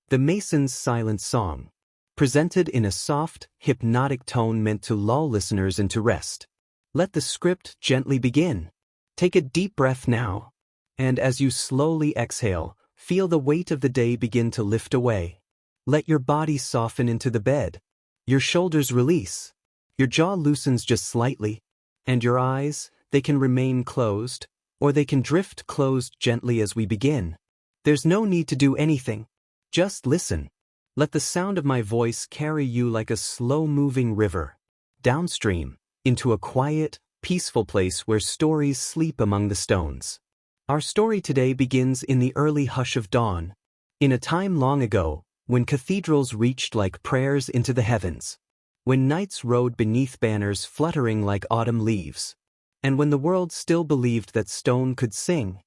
The Mason's Silent Song, presented in a soft, hypnotic tone meant to lull listeners into rest. Let the script gently begin. Take a deep breath now, and as you slowly exhale, feel the weight of the day begin to lift away. Let your body soften into the bed. Your shoulders release. Your jaw loosens just slightly, and your eyes, they can remain closed, or they can drift closed gently as we begin. There's no need to do anything. Just listen. Let the sound of my voice carry you like a slow-moving river, downstream, into a quiet, peaceful place where stories sleep among the stones. Our story today begins in the early hush of dawn, in a time long ago, when cathedrals reached like prayers into the heavens, when knights rode beneath banners fluttering like autumn leaves, and when the world still believed that stone could sing.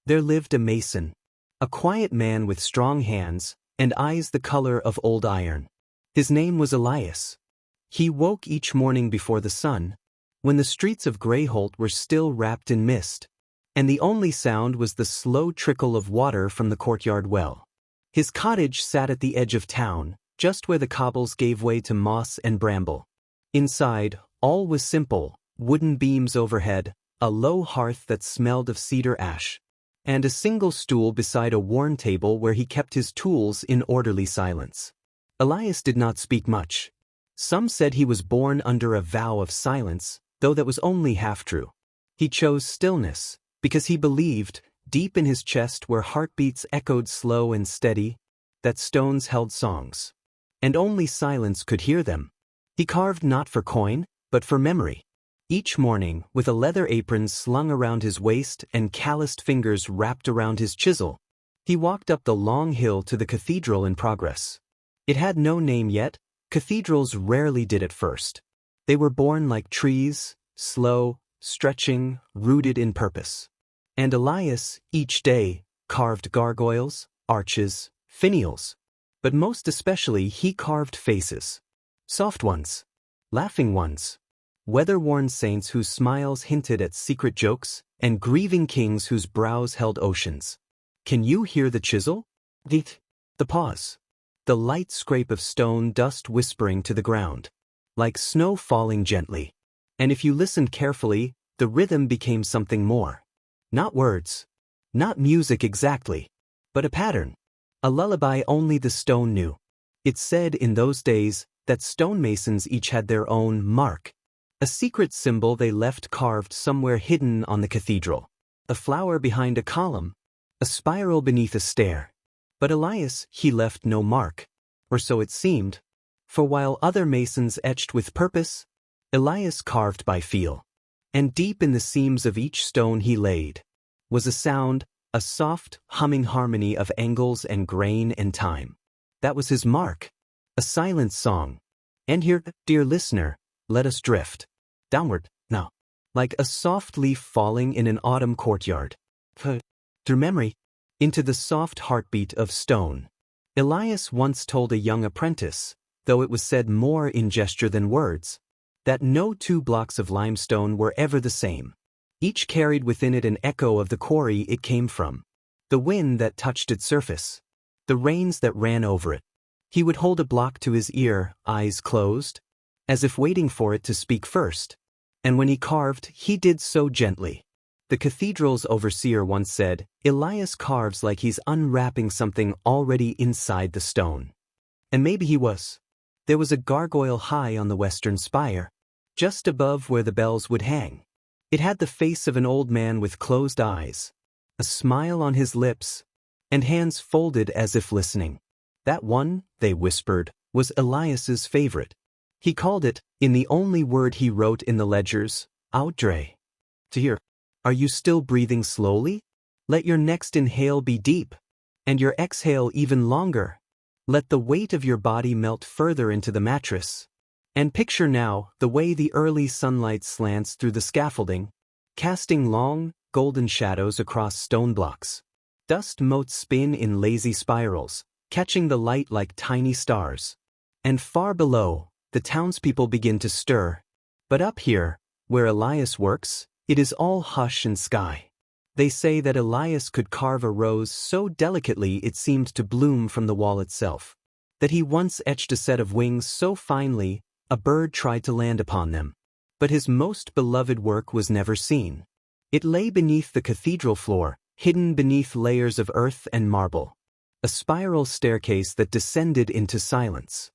There lived a mason, a quiet man with strong hands and eyes the color of old iron. His name was Elias. He woke each morning before the sun, when the streets of Greyholt were still wrapped in mist, and the only sound was the slow trickle of water from the courtyard well. His cottage sat at the edge of town, just where the cobbles gave way to moss and bramble. Inside, all was simple: wooden beams overhead, a low hearth that smelled of cedar ash, and a single stool beside a worn table where he kept his tools in orderly silence. Elias did not speak much. Some said he was born under a vow of silence, though that was only half true. He chose stillness, because he believed, deep in his chest where heartbeats echoed slow and steady, that stones held songs, and only silence could hear them. He carved not for coin, but for memory. Each morning, with a leather apron slung around his waist and calloused fingers wrapped around his chisel, he walked up the long hill to the cathedral in progress. It had no name yet. Cathedrals rarely did at first. They were born like trees, slow, stretching, rooted in purpose. And Elias, each day, carved gargoyles, arches, finials. But most especially he carved faces. Soft ones. Laughing ones. Weather-worn saints whose smiles hinted at secret jokes, and grieving kings whose brows held oceans. Can you hear the chisel? The pause. The light scrape of stone dust whispering to the ground, like snow falling gently. And if you listened carefully, the rhythm became something more. Not words. Not music exactly. But a pattern. A lullaby only the stone knew. It said in those days that stonemasons each had their own mark. A secret symbol they left carved somewhere hidden on the cathedral. A flower behind a column. A spiral beneath a stair. But Elias, he left no mark. Or so it seemed. For while other masons etched with purpose, Elias carved by feel. And deep in the seams of each stone he laid was a sound, a soft, humming harmony of angles and grain and time. That was his mark. A silent song. And here, dear listener, let us drift downward, now, like a soft leaf falling in an autumn courtyard, through memory, into the soft heartbeat of stone. Elias once told a young apprentice, though it was said more in gesture than words, that no two blocks of limestone were ever the same. Each carried within it an echo of the quarry it came from, the wind that touched its surface, the rains that ran over it. He would hold a block to his ear, eyes closed, as if waiting for it to speak first. And when he carved, he did so gently. The cathedral's overseer once said, Elias carves like he's unwrapping something already inside the stone. And maybe he was. There was a gargoyle high on the western spire, just above where the bells would hang. It had the face of an old man with closed eyes, a smile on his lips, and hands folded as if listening. That one, they whispered, was Elias's favorite. He called it, in the only word he wrote in the ledgers, outre. To hear. Are you still breathing slowly? Let your next inhale be deep, and your exhale even longer. Let the weight of your body melt further into the mattress. And picture now the way the early sunlight slants through the scaffolding, casting long, golden shadows across stone blocks. Dust motes spin in lazy spirals, catching the light like tiny stars. And far below, the townspeople begin to stir. But up here, where Elias works, it is all hush and sky. They say that Elias could carve a rose so delicately it seemed to bloom from the wall itself, that he once etched a set of wings so finely a bird tried to land upon them. But his most beloved work was never seen. It lay beneath the cathedral floor, hidden beneath layers of earth and marble. A spiral staircase that descended into silence.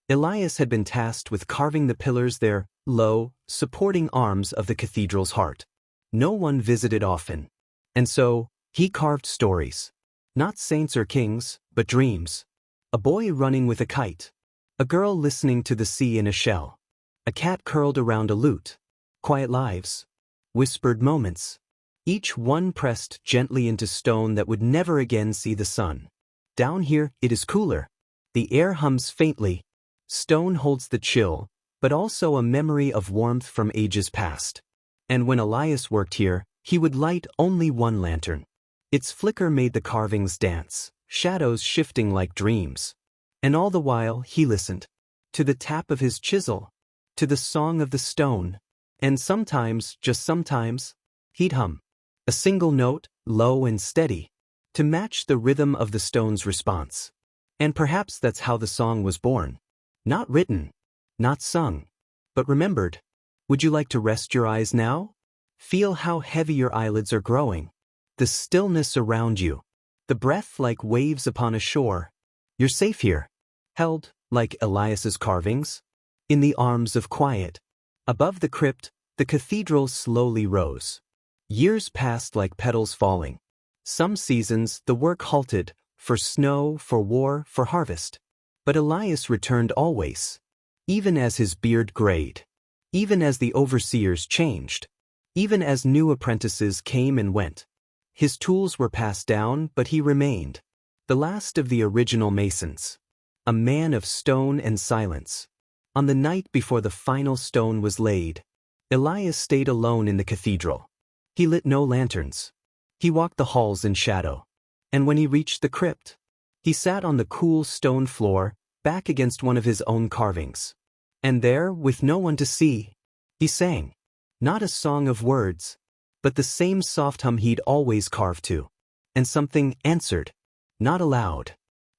Elias had been tasked with carving the pillars there, low, supporting arms of the cathedral's heart. No one visited often. And so, he carved stories. Not saints or kings, but dreams. A boy running with a kite. A girl listening to the sea in a shell. A cat curled around a lute. Quiet lives. Whispered moments. Each one pressed gently into stone that would never again see the sun. Down here, it is cooler. The air hums faintly. Stone holds the chill, but also a memory of warmth from ages past. And when Elias worked here, he would light only one lantern. Its flicker made the carvings dance, shadows shifting like dreams. And all the while he listened. To the tap of his chisel. To the song of the stone. And sometimes, just sometimes, he'd hum. A single note, low and steady, to match the rhythm of the stone's response. And perhaps that's how the song was born. Not written, not sung, but remembered. Would you like to rest your eyes now? Feel how heavy your eyelids are growing. The stillness around you. The breath like waves upon a shore. You're safe here. Held, like Elias's carvings, in the arms of quiet. Above the crypt, the cathedral slowly rose. Years passed like petals falling. Some seasons the work halted, for snow, for war, for harvest. But Elias returned always. Even as his beard grayed. Even as the overseers changed. Even as new apprentices came and went. His tools were passed down, but he remained. The last of the original masons. A man of stone and silence. On the night before the final stone was laid, Elias stayed alone in the cathedral. He lit no lanterns. He walked the halls in shadow. And when he reached the crypt, he sat on the cool stone floor, back against one of his own carvings. And there, with no one to see, he sang. Not a song of words, but the same soft hum he'd always carved to. And something answered. Not aloud.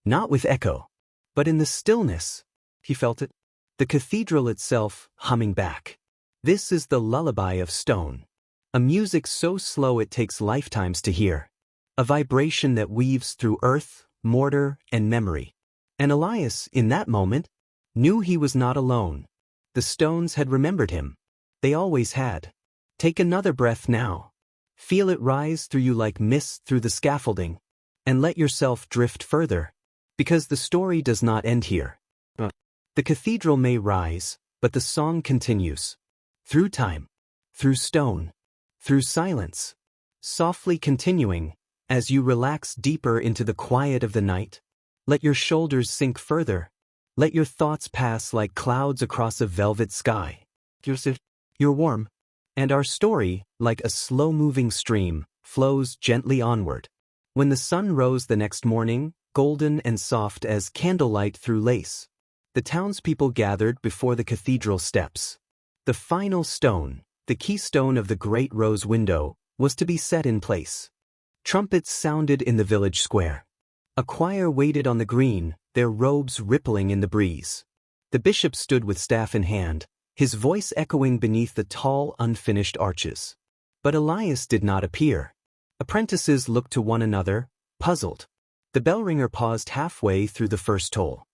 Not with echo. But in the stillness, he felt it. The cathedral itself humming back. This is the lullaby of stone. A music so slow it takes lifetimes to hear. A vibration that weaves through earth, mortar, and memory. And Elias, in that moment, knew he was not alone. The stones had remembered him. They always had. Take another breath now. Feel it rise through you like mist through the scaffolding. And let yourself drift further. Because the story does not end here. The cathedral may rise, but the song continues. Through time. Through stone. Through silence, softly continuing, as you relax deeper into the quiet of the night, let your shoulders sink further, let your thoughts pass like clouds across a velvet sky. You're warm, and our story, like a slow-moving stream, flows gently onward. When the sun rose the next morning, golden and soft as candlelight through lace, the townspeople gathered before the cathedral steps. The final stone, the keystone of the great rose window, was to be set in place. Trumpets sounded in the village square. A choir waited on the green, their robes rippling in the breeze. The bishop stood with staff in hand, his voice echoing beneath the tall, unfinished arches. But Elias did not appear. Apprentices looked to one another, puzzled. The bellringer paused halfway through the first toll.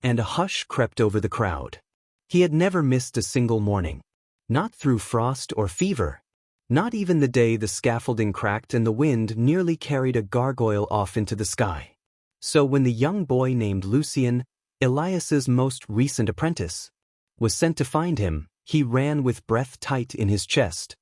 And a hush crept over the crowd. He had never missed a single morning. Not through frost or fever. Not even the day the scaffolding cracked and the wind nearly carried a gargoyle off into the sky. So when the young boy named Lucien, Elias's most recent apprentice, was sent to find him, he ran with breath tight in his chest.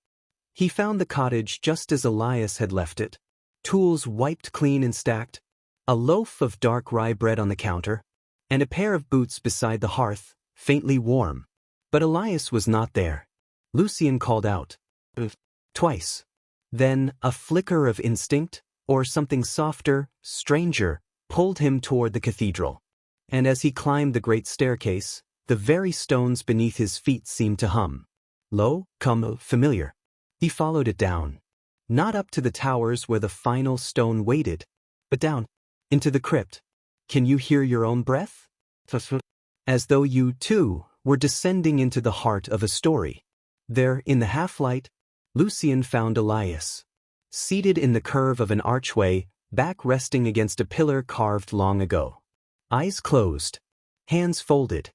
He found the cottage just as Elias had left it. Tools wiped clean and stacked, a loaf of dark rye bread on the counter, and a pair of boots beside the hearth, faintly warm. But Elias was not there. Lucien called out. Twice. Then, a flicker of instinct, or something softer, stranger, pulled him toward the cathedral. And as he climbed the great staircase, the very stones beneath his feet seemed to hum. Low, come, familiar. He followed it down. Not up to the towers where the final stone waited, but down into the crypt. Can you hear your own breath? As though you, too, were descending into the heart of a story. There, in the half-light, Lucian found Elias, seated in the curve of an archway, back resting against a pillar carved long ago. Eyes closed, hands folded.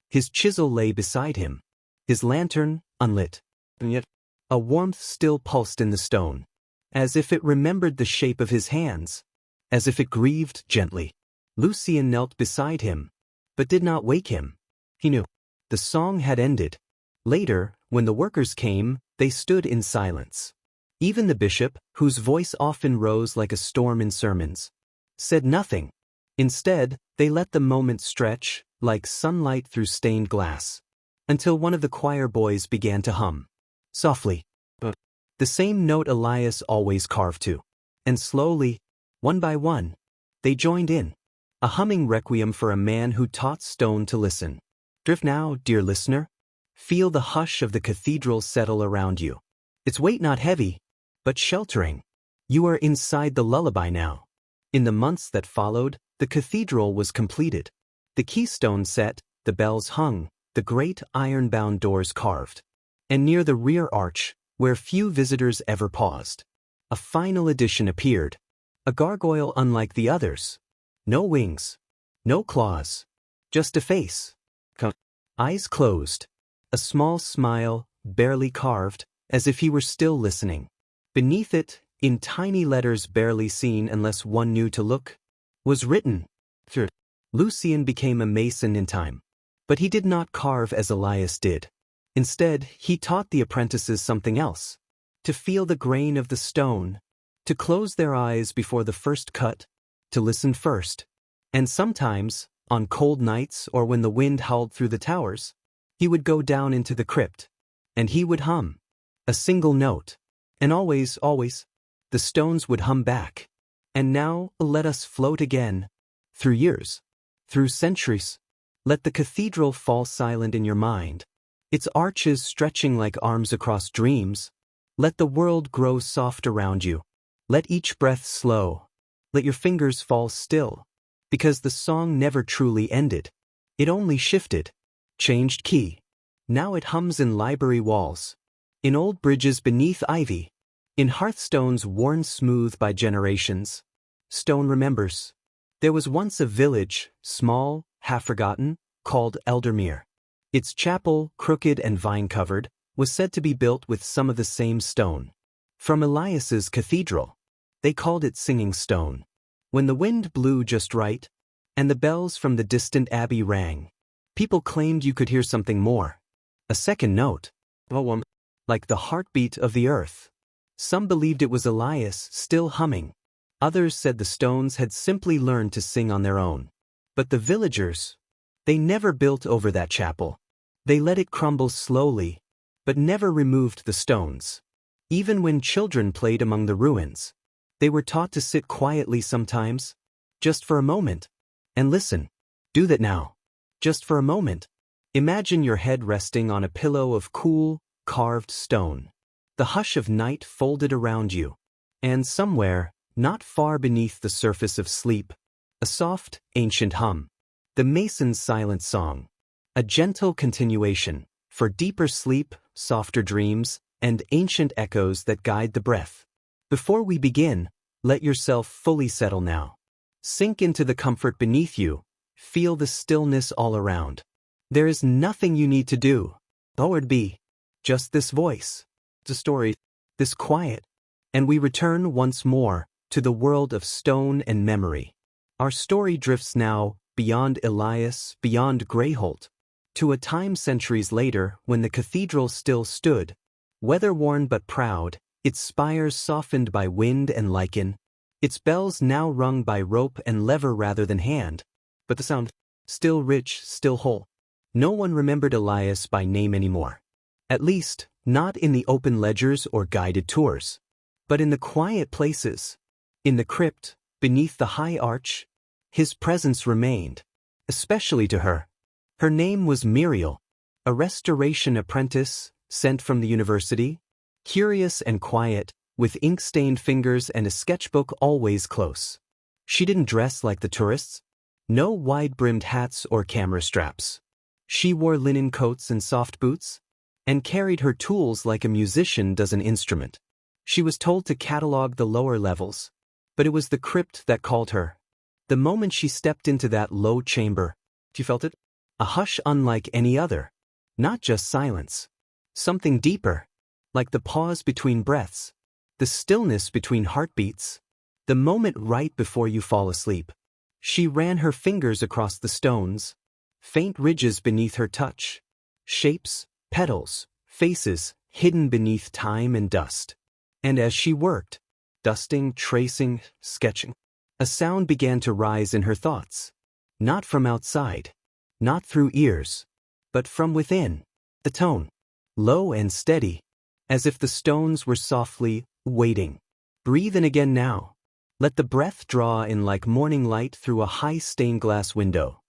His chisel lay beside him, his lantern unlit, and yet a warmth still pulsed in the stone, as if it remembered the shape of his hands, as if it grieved gently. Lucian knelt beside him, but did not wake him. He knew. The song had ended. Later, when the workers came, they stood in silence. Even the bishop, whose voice often rose like a storm in sermons, said nothing. Instead, they let the moment stretch, like sunlight through stained glass, until one of the choir boys began to hum. Softly. But the same note Elias always carved to. And slowly, one by one, they joined in. A humming requiem for a man who taught stone to listen. Drift now, dear listener. Feel the hush of the cathedral settle around you. Its weight not heavy, but sheltering. You are inside the lullaby now. In the months that followed, the cathedral was completed. The keystone set, the bells hung, the great iron-bound doors carved. And near the rear arch, where few visitors ever paused, a final addition appeared. A gargoyle unlike the others. No wings, no claws, just a face. Eyes closed. A small smile, barely carved, as if he were still listening. Beneath it, in tiny letters barely seen unless one knew to look, was written, Lucian became a mason in time. But he did not carve as Elias did. Instead, he taught the apprentices something else. To feel the grain of the stone, to close their eyes before the first cut, to listen first. And sometimes, on cold nights or when the wind howled through the towers, he would go down into the crypt, and he would hum. A single note. And always, the stones would hum back. And now, let us float again. Through years. Through centuries. Let the cathedral fall silent in your mind. Its arches stretching like arms across dreams. Let the world grow soft around you. Let each breath slow. Let your fingers fall still. Because the song never truly ended. It only shifted. Changed key. Now it hums in library walls. In old bridges beneath ivy. In hearthstones worn smooth by generations. Stone remembers. There was once a village, small, half-forgotten, called Eldermere. Its chapel, crooked and vine-covered, was said to be built with some of the same stone. From Elias's cathedral. They called it Singing Stone. When the wind blew just right, and the bells from the distant abbey rang, people claimed you could hear something more. A second note. Like the heartbeat of the earth. Some believed it was Elias still humming. Others said the stones had simply learned to sing on their own. But the villagers, they never built over that chapel. They let it crumble slowly, but never removed the stones. Even when children played among the ruins, they were taught to sit quietly sometimes, just for a moment, and listen. Do that now. Just for a moment. Imagine your head resting on a pillow of cool, carved stone. The hush of night folded around you. And somewhere, not far beneath the surface of sleep, a soft, ancient hum. The mason's silent song. A gentle continuation, for deeper sleep, softer dreams, and ancient echoes that guide the breath. Before we begin, let yourself fully settle now. Sink into the comfort beneath you. Feel the stillness all around. There is nothing you need to do, or be. Just this voice, the story, this quiet. And we return once more to the world of stone and memory. Our story drifts now beyond Elias, beyond Greyholt, to a time centuries later when the cathedral still stood, weather-worn but proud, its spires softened by wind and lichen, its bells now rung by rope and lever rather than hand, but the sound, still rich, still whole. No one remembered Elias by name anymore. At least, not in the open ledgers or guided tours. But in the quiet places, in the crypt, beneath the high arch, his presence remained, especially to her. Her name was Muriel, a restoration apprentice, sent from the university, curious and quiet, with ink-stained fingers and a sketchbook always close. She didn't dress like the tourists. No wide-brimmed hats or camera straps. She wore linen coats and soft boots, and carried her tools like a musician does an instrument. She was told to catalog the lower levels, but it was the crypt that called her. The moment she stepped into that low chamber, she felt it? A hush unlike any other. Not just silence. Something deeper, like the pause between breaths, the stillness between heartbeats, the moment right before you fall asleep. She ran her fingers across the stones, faint ridges beneath her touch, shapes, petals, faces, hidden beneath time and dust. And as she worked, dusting, tracing, sketching, a sound began to rise in her thoughts. Not from outside, not through ears, but from within. The tone, low and steady, as if the stones were softly waiting. Breathe in again now. Let the breath draw in like morning light through a high stained glass window.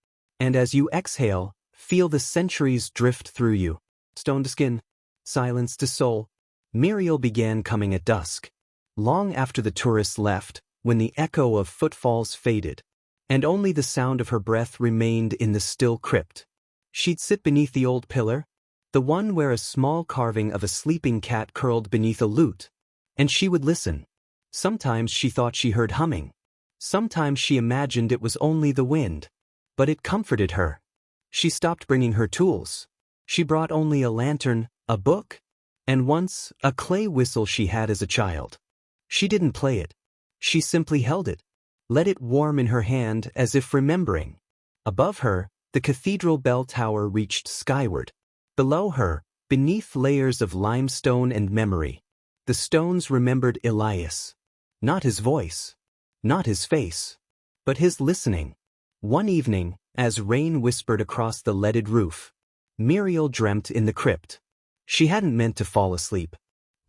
And as you exhale, feel the centuries drift through you. Stone to skin, silence to soul. Muriel began coming at dusk, long after the tourists left, when the echo of footfalls faded, and only the sound of her breath remained in the still crypt. She'd sit beneath the old pillar, the one where a small carving of a sleeping cat curled beneath a lute, and she would listen. Sometimes she thought she heard humming. Sometimes she imagined it was only the wind. But it comforted her. She stopped bringing her tools. She brought only a lantern, a book, and once a clay whistle she had as a child. She didn't play it. She simply held it, let it warm in her hand as if remembering. Above her, the cathedral bell tower reached skyward. Below her, beneath layers of limestone and memory, the stones remembered Elias. Not his voice, not his face, but his listening. One evening, as rain whispered across the leaded roof, Muriel dreamt in the crypt. She hadn't meant to fall asleep,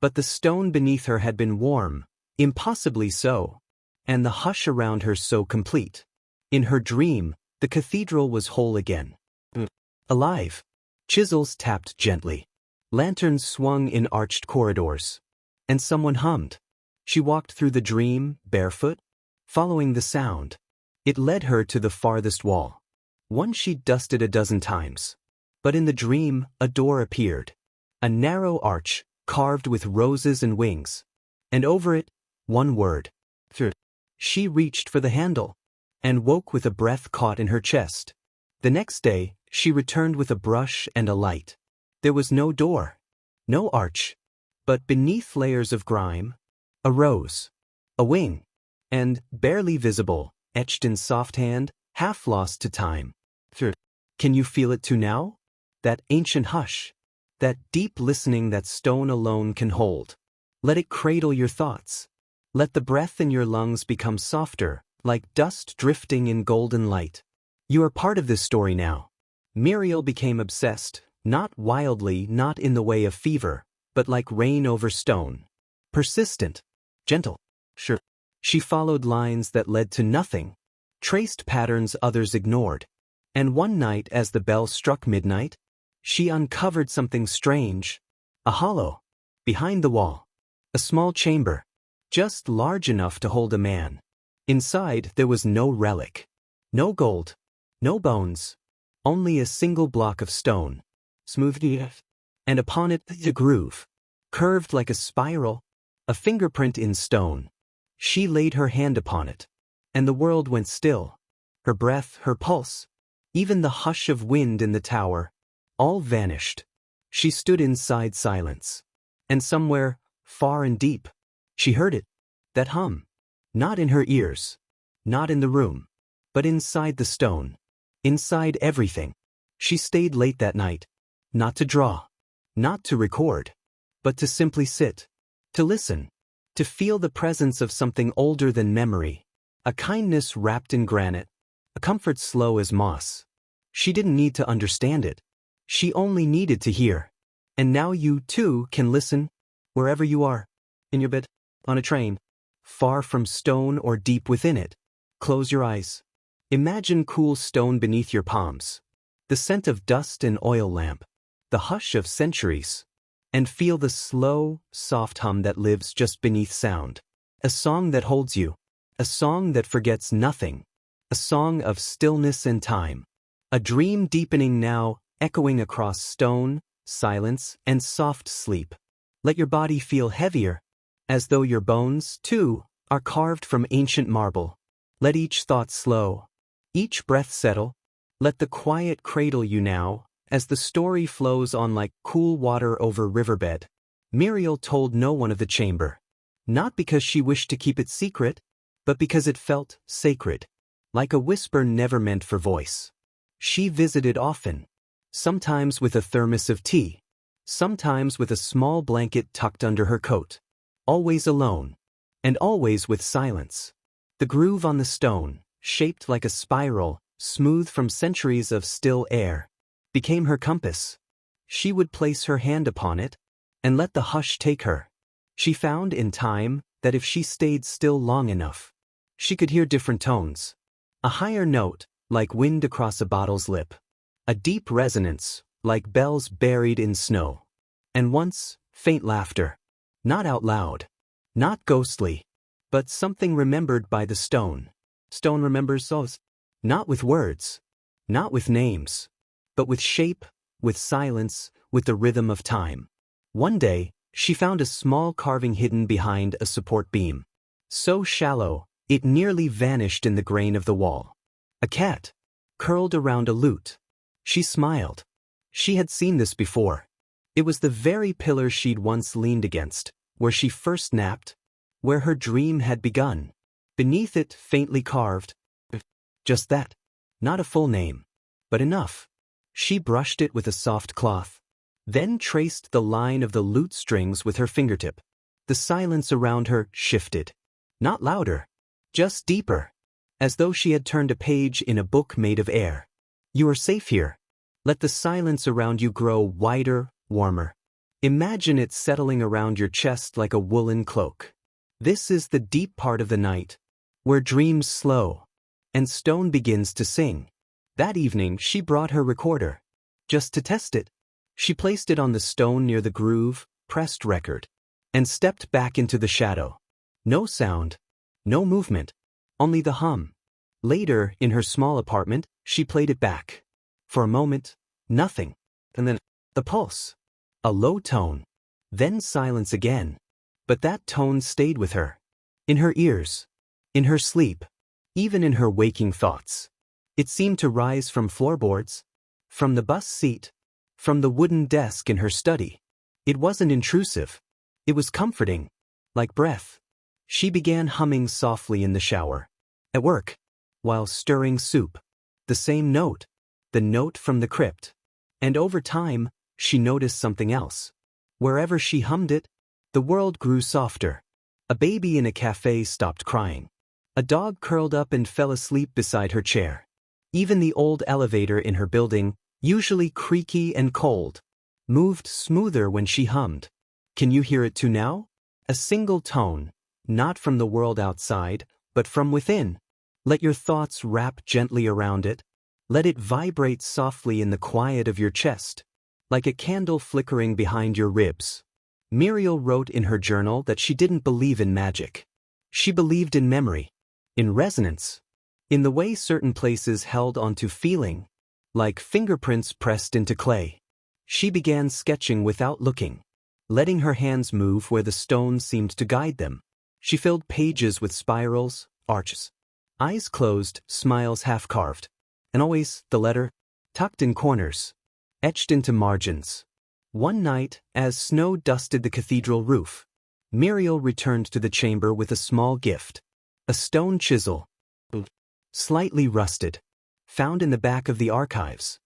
but the stone beneath her had been warm, impossibly so, and the hush around her so complete. In her dream, the cathedral was whole again. Alive. Chisels tapped gently. Lanterns swung in arched corridors. And someone hummed. She walked through the dream, barefoot, following the sound. It led her to the farthest wall. One she'd dusted a dozen times. But in the dream, a door appeared. A narrow arch, carved with roses and wings. And over it, one word. She reached for the handle, and woke with a breath caught in her chest. The next day, she returned with a brush and a light. There was no door, no arch, but beneath layers of grime, a rose, a wing, and, barely visible, etched in soft hand, half lost to time. Can you feel it too now? That ancient hush, that deep listening that stone alone can hold. Let it cradle your thoughts. Let the breath in your lungs become softer, like dust drifting in golden light. You are part of this story now. Muriel became obsessed, not wildly, not in the way of fever, but like rain over stone. Persistent, gentle. Sure. She followed lines that led to nothing, traced patterns others ignored. And one night as the bell struck midnight, she uncovered something strange. A hollow, behind the wall. A small chamber, just large enough to hold a man. Inside there was no relic, no gold, no bones, only a single block of stone, smooth, and upon it a groove, curved like a spiral, a fingerprint in stone. She laid her hand upon it, and the world went still. Her breath, her pulse, even the hush of wind in the tower, all vanished. She stood inside silence. And somewhere, far and deep, she heard it, that hum. Not in her ears, not in the room, but inside the stone, inside everything. She stayed late that night, not to draw, not to record, but to simply sit, to listen, to feel the presence of something older than memory, a kindness wrapped in granite, a comfort slow as moss. She didn't need to understand it. She only needed to hear. And now you, too, can listen, wherever you are, in your bed, on a train, far from stone or deep within it. Close your eyes. Imagine cool stone beneath your palms, the scent of dust and oil lamp, the hush of centuries. and feel the slow, soft hum that lives just beneath sound. A song that holds you. A song that forgets nothing. A song of stillness and time. A dream deepening now, echoing across stone, silence, and soft sleep. Let your body feel heavier, as though your bones, too, are carved from ancient marble. Let each thought slow, each breath settle. Let the quiet cradle you now, as the story flows on like cool water over riverbed. Muriel told no one of the chamber. Not because she wished to keep it secret, but because it felt sacred, like a whisper never meant for voice. She visited often, sometimes with a thermos of tea, sometimes with a small blanket tucked under her coat. Always alone, and always with silence. The groove on the stone, shaped like a spiral, smooth from centuries of still air, became her compass. She would place her hand upon it, and let the hush take her. She found in time that if she stayed still long enough, she could hear different tones. A higher note, like wind across a bottle's lip. A deep resonance, like bells buried in snow. And once, faint laughter. Not out loud. Not ghostly. But something remembered by the stone. Stone remembers souls. Not with words. Not with names. But with shape, with silence, with the rhythm of time. One day, she found a small carving hidden behind a support beam. So shallow, it nearly vanished in the grain of the wall. A cat, curled around a lute. She smiled. She had seen this before. It was the very pillar she'd once leaned against, where she first napped, where her dream had begun. Beneath it, faintly carved. Just that. Not a full name. But enough. She brushed it with a soft cloth, then traced the line of the lute strings with her fingertip. The silence around her shifted. Not louder, just deeper, as though she had turned a page in a book made of air. You are safe here. Let the silence around you grow wider, warmer. Imagine it settling around your chest like a woolen cloak. This is the deep part of the night, where dreams slow, and stone begins to sing. That evening she brought her recorder. Just to test it. She placed it on the stone near the groove, pressed record, and stepped back into the shadow. No sound, no movement, only the hum. Later, in her small apartment, she played it back. For a moment, nothing. And then, a pulse. A low tone. Then silence again. But that tone stayed with her. In her ears. In her sleep. Even in her waking thoughts. It seemed to rise from floorboards. From the bus seat. From the wooden desk in her study. It wasn't intrusive. It was comforting. Like breath. She began humming softly in the shower. At work. While stirring soup. The same note. The note from the crypt. And over time, she noticed something else. Wherever she hummed it, the world grew softer. A baby in a cafe stopped crying. A dog curled up and fell asleep beside her chair. Even the old elevator in her building, usually creaky and cold, moved smoother when she hummed. Can you hear it too now? A single tone, not from the world outside, but from within. Let your thoughts wrap gently around it. Let it vibrate softly in the quiet of your chest, like a candle flickering behind your ribs. Muriel wrote in her journal that she didn't believe in magic. She believed in memory, in resonance, in the way certain places held onto feeling, like fingerprints pressed into clay. She began sketching without looking, letting her hands move where the stone seemed to guide them. She filled pages with spirals, arches. Eyes closed, smiles half-carved. And always, the letter, tucked in corners, etched into margins. One night, as snow dusted the cathedral roof, Muriel returned to the chamber with a small gift. A stone chisel, slightly rusted, found in the back of the archives.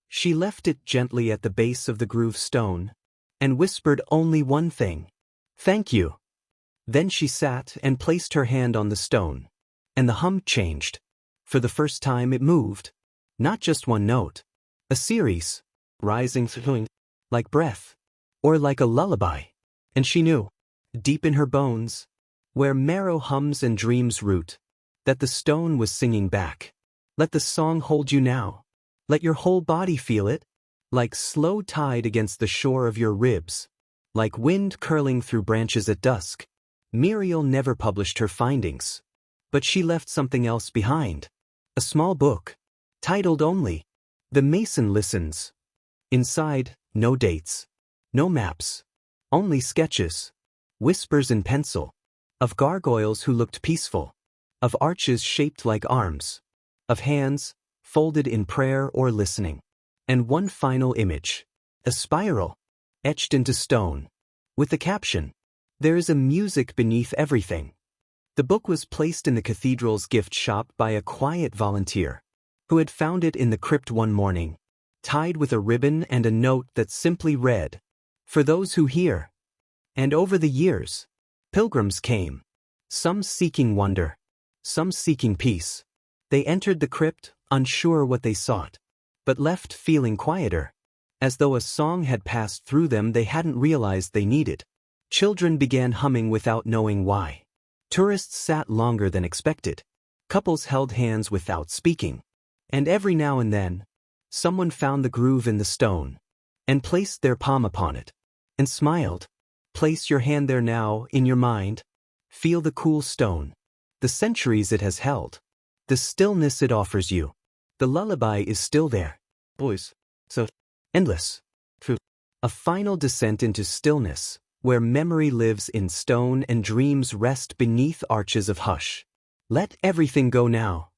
She left it gently at the base of the groove stone, and whispered only one thing. Thank you. Then she sat and placed her hand on the stone, and the hum changed. For the first time it moved. Not just one note. A series, rising, like breath, or like a lullaby. And she knew, deep in her bones, where marrow hums and dreams root, that the stone was singing back. Let the song hold you now. Let your whole body feel it, like slow tide against the shore of your ribs. like wind curling through branches at dusk. Muriel never published her findings. But she left something else behind. A small book, titled only, The Mason Listens. Inside, no dates, no maps, only sketches, whispers in pencil, of gargoyles who looked peaceful, of arches shaped like arms, of hands, folded in prayer or listening. And one final image, a spiral, etched into stone, with the caption, "There is a music beneath everything." The book was placed in the cathedral's gift shop by a quiet volunteer, who had found it in the crypt one morning, tied with a ribbon and a note that simply read, "For those who hear." And over the years, pilgrims came, some seeking wonder, some seeking peace. They entered the crypt, unsure what they sought, but left feeling quieter, as though a song had passed through them they hadn't realized they needed. Children began humming without knowing why. Tourists sat longer than expected. Couples held hands without speaking. And every now and then, someone found the groove in the stone, and placed their palm upon it, and smiled. Place your hand there now, in your mind. Feel the cool stone, the centuries it has held, the stillness it offers you. The lullaby is still there. Boys, so endless. True. A final descent into stillness, where memory lives in stone and dreams rest beneath arches of hush. Let everything go now.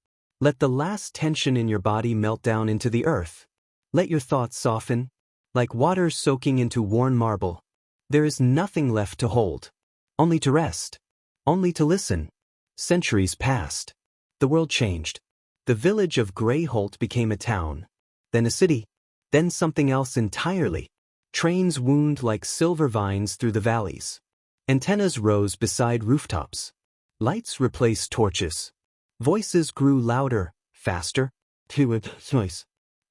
Let the last tension in your body melt down into the earth. Let your thoughts soften, like water soaking into worn marble. There is nothing left to hold, only to rest, only to listen. Centuries passed. The world changed. The village of Greyholt became a town, then a city, then something else entirely. Trains wound like silver vines through the valleys. Antennas rose beside rooftops. Lights replaced torches. Voices grew louder, faster.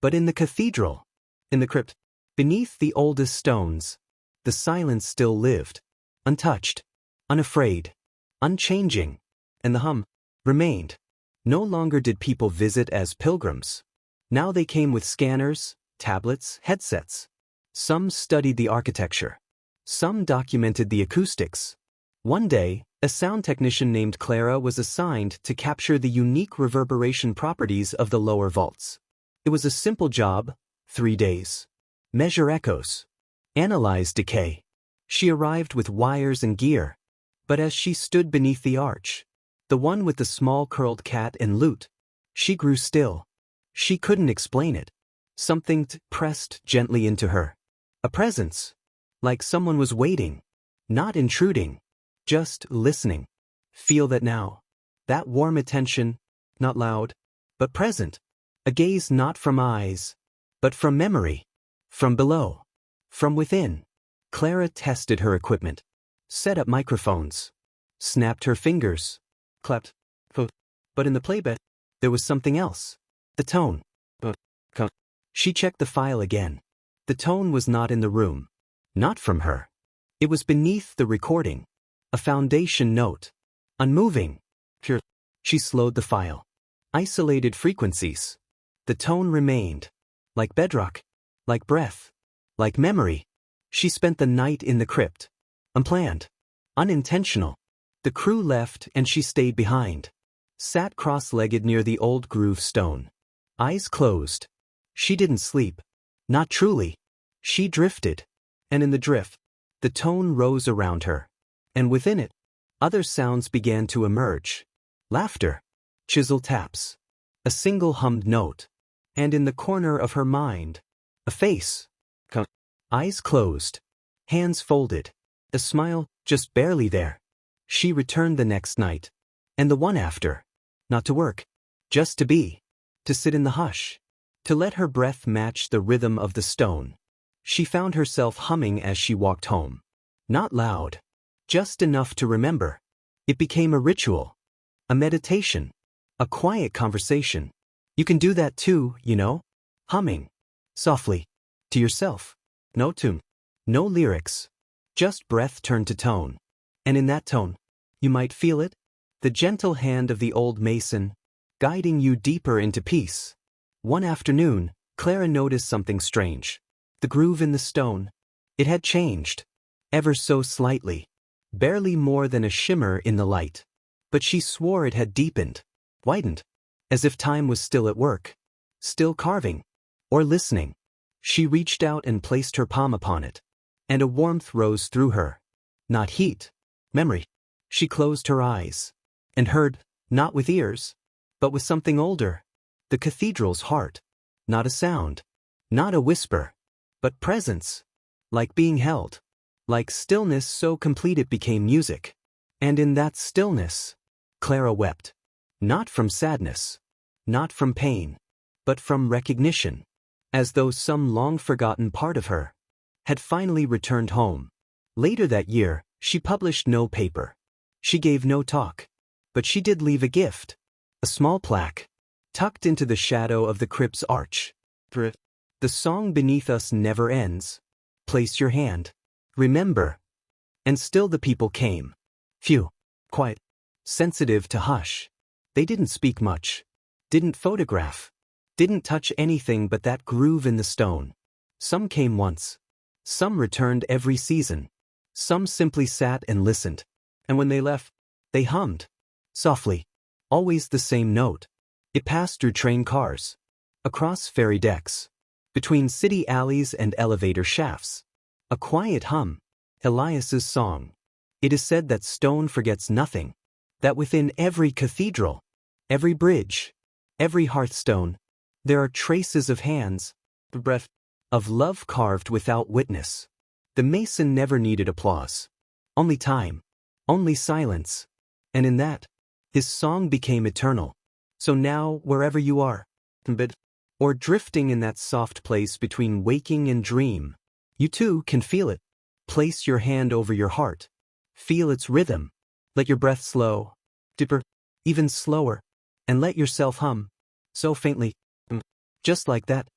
But in the cathedral, in the crypt, beneath the oldest stones, the silence still lived, untouched, unafraid, unchanging, and the hum remained. No longer did people visit as pilgrims. Now they came with scanners, tablets, headsets. Some studied the architecture. Some documented the acoustics. One day, a sound technician named Clara was assigned to capture the unique reverberation properties of the lower vaults. It was a simple job, 3 days. Measure echoes. Analyze decay. She arrived with wires and gear. But as she stood beneath the arch, the one with the small curled cat and lute, she grew still. She couldn't explain it. Something pressed gently into her. A presence. Like someone was waiting. Not intruding. Just listening. Feel that now. That warm attention, not loud, but present. A gaze not from eyes, but from memory. From below. From within. Clara tested her equipment. Set up microphones. Snapped her fingers. Clapped. But in the playback, there was something else. The tone. She checked the file again. The tone was not in the room. Not from her. It was beneath the recording. A foundation note. Unmoving. Pure. She slowed the file. Isolated frequencies. The tone remained. Like bedrock. Like breath. Like memory. She spent the night in the crypt. Unplanned. Unintentional. The crew left and she stayed behind. Sat cross-legged near the old groove stone. Eyes closed. She didn't sleep. Not truly. She drifted. And in the drift, the tone rose around her. And within it, other sounds began to emerge. Laughter. Chisel taps. A single hummed note. And in the corner of her mind, a face. Eyes closed. Hands folded. A smile, just barely there. She returned the next night. And the one after. Not to work. Just to be. To sit in the hush. To let her breath match the rhythm of the stone. She found herself humming as she walked home. Not loud. Just enough to remember. It became a ritual. A meditation. A quiet conversation. You can do that too, you know. Humming. Softly. To yourself. No tune. No lyrics. Just breath turned to tone. And in that tone, you might feel it. The gentle hand of the old mason, guiding you deeper into peace. One afternoon, Clara noticed something strange. The groove in the stone. It had changed. ever so slightly. Barely more than a shimmer in the light. But she swore it had deepened, widened, as if time was still at work, still carving, or listening. She reached out and placed her palm upon it, and a warmth rose through her. Not heat, memory. She closed her eyes, and heard, not with ears, but with something older, the cathedral's heart. Not a sound, not a whisper, but presence, like being held, like stillness so complete it became music. And in that stillness, Clara wept. Not from sadness, not from pain, but from recognition, as though some long-forgotten part of her had finally returned home. Later that year, she published no paper. She gave no talk. But she did leave a gift. A small plaque, tucked into the shadow of the crypt's arch. The song beneath us never ends. Place your hand. Remember. And still the people came. Few. Quiet. Sensitive to hush. They didn't speak much. Didn't photograph. Didn't touch anything but that groove in the stone. Some came once. Some returned every season. Some simply sat and listened. And when they left, they hummed. Softly. Always the same note. It passed through train cars. Across ferry decks. Between city alleys and elevator shafts. A quiet hum. Elias's song. It is said that stone forgets nothing. That within every cathedral, every bridge, every hearthstone, there are traces of hands, the breath of love carved without witness. The mason never needed applause. Only time. Only silence. And in that, his song became eternal. So now, wherever you are, or drifting in that soft place between waking and dream, you too can feel it. Place your hand over your heart. Feel its rhythm. Let your breath slow, deeper, even slower, and let yourself hum, so faintly, just like that.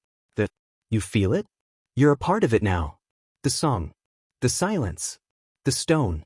You feel it? You're a part of it now. The song, the silence, the stone.